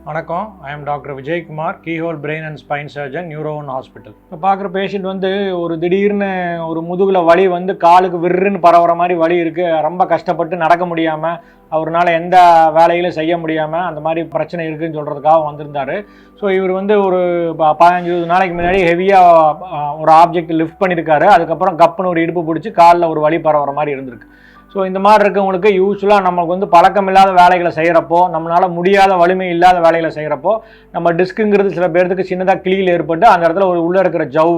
வணக்கம். I am doctor Vijayakumar, keyhole brain and spine surgeon, neuro one hospital. இப்போ பார்க்குற patient வந்து ஒரு திடீர்னு ஒரு முதுகில் வலி வந்து காலுக்கு விருன்னு பரவுற மாதிரி வலி இருக்குது, ரொம்ப கஷ்டப்பட்டு நடக்க முடியாமல், அவரால் எந்த வேலையிலும் செய்ய முடியாமல் அந்த மாதிரி பிரச்சனை இருக்குதுன்னு சொல்கிறதுக்காக வந்திருந்தார். ஸோ இவர் வந்து ஒரு 15-20 நாளைக்கு முன்னாடி ஹெவியாக ஒரு ஆப்ஜெக்ட் லிஃப்ட் பண்ணியிருக்காரு. அதுக்கப்புறம் கப்புன்னு ஒரு இடுப்பு பிடிச்சி காலில் ஒரு வலி பரவுற மாதிரி இருந்திருக்கு. ஸோ இந்த மாதிரி இருக்கவங்களுக்கு யூஸ்வலாக நமக்கு வந்து பழக்கம் இல்லாத வேலைகளை செய்கிறப்போ, நம்மளால் முடியாத வலிமை இல்லாத வேலைகளை செய்கிறப்போ, நம்ம டிஸ்க்குங்கிறது சில பேர்த்துக்கு சின்னதாக கிளியில் ஏற்பட்டு அந்த இடத்துல ஒரு உள்ளே இருக்கிற ஜவ்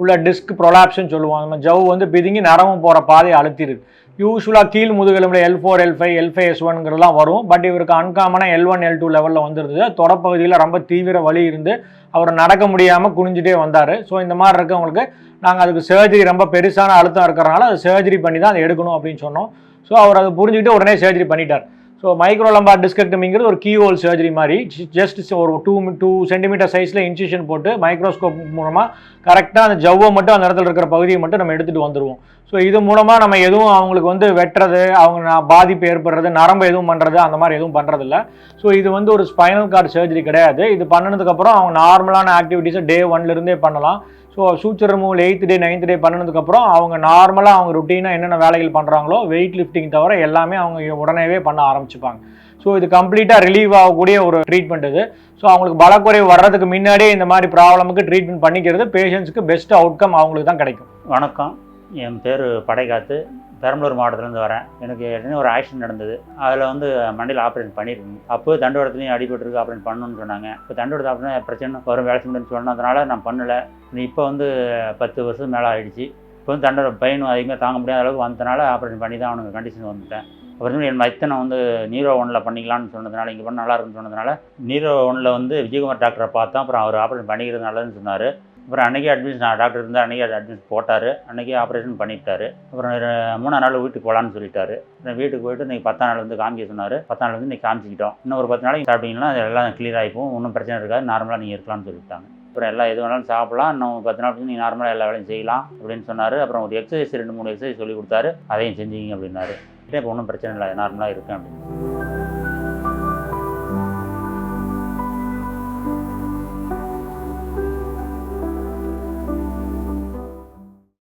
உள்ள டிஸ்க் ப்ரொலாப்ஸ்ன்னு சொல்லுவாங்க. நம்ம ஜவ் வந்து பிதுங்கி நரம்பு போகிற பாதையை அழுத்திடுது. யூஸ்வலாக கீழ் முதுகெலும்புல L4, L5, L5S1ங்கிறதுலாம் வரும். பட் இவருக்கு அன்காமனாக L1, L2 லெவலில் வந்துருது. தொடப்பகுதியில் ரொம்ப தீவிர வலி இருந்து அவர் நடக்க முடியாமல் குனிஞ்சிட்டே வந்தார். ஸோ இந்த மாதிரி இருக்கவங்களுக்கு நாங்கள் அதுக்கு சர்ஜரி, ரொம்ப பெருசான அழுத்தம் இருக்கிறனால அது சர்ஜரி பண்ணி தான் அதை எடுக்கணும் அப்படின்னு சொன்னோம். ஸோ அவர் அதை புரிஞ்சுக்கிட்டு உடனே சர்ஜரி பண்ணிட்டார். ஸோ மைக்ரோ லம்பார் டிஸ்கெக்டமிங்கிறது ஒரு கீஹோல் சர்ஜரி மாதிரி, ஜஸ்ட் ஒரு 2 சென்டிமீட்டர் சைஸில் இன்சிஷன் போட்டு மைக்ரோஸ்கோப் மூலமாக கரெக்டாக அந்த ஜவ்வை மட்டும், அந்த இடத்துல இருக்கிற பகுதியை மட்டும் நம்ம எடுத்துகிட்டு வந்துடுவோம். ஸோ இது மூலமாக நம்ம எதுவும் அவங்களுக்கு வந்து வெட்டுறது, அவங்க பாதிப்பு ஏற்படுறது, நரம்பு எதுவும் பண்ணுறது, அந்த மாதிரி எதுவும் பண்ணுறதில்ல. ஸோ இது வந்து ஒரு ஸ்பைனல் கார்டு சர்ஜரி கிடையாது. இது பண்ணினதுக்கப்புறம் அவங்க நார்மலான ஆக்டிவிட்டீஸை Day 1லேருந்தே பண்ணலாம். So suture removal 8th day 9th day பண்ணினதுக்கப்புறம் அவங்க நார்மலாக அவங்க ருட்டீனாக என்னென்ன வேலைகள் பண்ணுறாங்களோ, வெயிட் லிஃப்டிங் தவிர எல்லாமே அவங்க உடனேவே பண்ண ஆரம்பிச்சுப்பாங்க. ஸோ இது கம்ப்ளீட்டாக ரிலீவ் ஆகக்கூடிய ஒரு ட்ரீட்மெண்ட் இது. ஸோ அவங்களுக்கு பலக்குறைவு வர்றதுக்கு முன்னாடியே இந்த மாதிரி ப்ராப்ளமுக்கு ட்ரீட்மெண்ட் பண்ணிக்கிறது பேஷண்ட்ஸுக்கு பெஸ்ட் அவுட்கம் அவங்களுக்கு தான் கிடைக்கும். வணக்கம், என் பேர் படைகாத்து, பெரம்பலூர் மாவட்டத்துலேருந்து வரேன். எனக்கு ஏற்கனவே ஒரு ஆக்சிடென்ட் நடந்தது. அதில் வந்து மண்டையில் ஆப்ரேஷன் பண்ணியிருக்கேன். அப்போ தண்டுவடத்துலையும் அடிபட்டுருக்கு, ஆப்ரேஷன் பண்ணணும்னு சொன்னாங்க. இப்போ தண்டுவடத்தை ஆப்ரேஷன் பிரச்சனை வரும், வேலை செய்யணும்னு சொன்னதுனால நான் பண்ணலை. இப்போ வந்து 10 வருஷம் மேலே ஆகிடுச்சு. இப்போ வந்து தண்டோட பெயின் அதிகமாக தாங்க முடியாத அளவுக்கு வந்ததுனால ஆப்ரேஷன் பண்ணி தான் அவனுக்கு கண்டிஷன் வந்துட்டேன். அப்புறம் என் இத்தனை வந்து நியூரோ ஒன்னில் பண்ணிக்கலான்னு சொன்னதுனால, இங்கே பண்ண நல்லா இருக்குன்னு சொன்னதுனால நியூரோ ஒன்னில் வந்து விஜயகுமார் டாக்டரை பார்த்தோம். அப்புறம் அவர் ஆப்ரேஷன் பண்ணிக்கிறது நல்லதுன்னு சொன்னார். அப்புறம் அன்றைக்கி அட்மிஷன், டாக்டர் இருந்தால் அன்றைக்கி அட்மிஷன் போட்டார். அன்றைக்கி ஆப்ரேஷன் பண்ணிட்டார். அப்புறம் 3ஆம் நாள் வீட்டுக்கு போகலான்னு சொல்லிட்டாரு. வீட்டுக்கு போய்ட்டு இன்றைக்கி 10ஆம் நாள் வந்து காமிக்க சொன்னார். 10ஆம் நாள் வந்து இன்றைக்கி காமிச்சிக்கிட்டோம். இன்னும் ஒரு 10 நாளைக்கு சாப்பிட்டீங்கன்னா எல்லாம் கிளியர் ஆகிப்போம், ஒன்றும் பிரச்சனை இருக்காது, நார்மலாக நீங்கள் இருக்கலாம்னு சொல்லிட்டாங்க. அப்புறம் எல்லாம் எது வேணாலும் சாப்பிடலாம், இன்னும் 10 நாள் நீங்கள் நார்மலாக எல்லா வேலையும் செய்யலாம் அப்படின்னு சொன்னார். அப்புறம் ஒரு எக்ஸசைஸ் 2-3 எக்ஸசைஸ் சொல்லி கொடுத்தாரு, அதையும் செஞ்சீங்க அப்படின்னாரு. இப்போ ஒன்றும் பிரச்சனை இல்லை, நார்மலாக இருக்கேன் அப்படின்னு.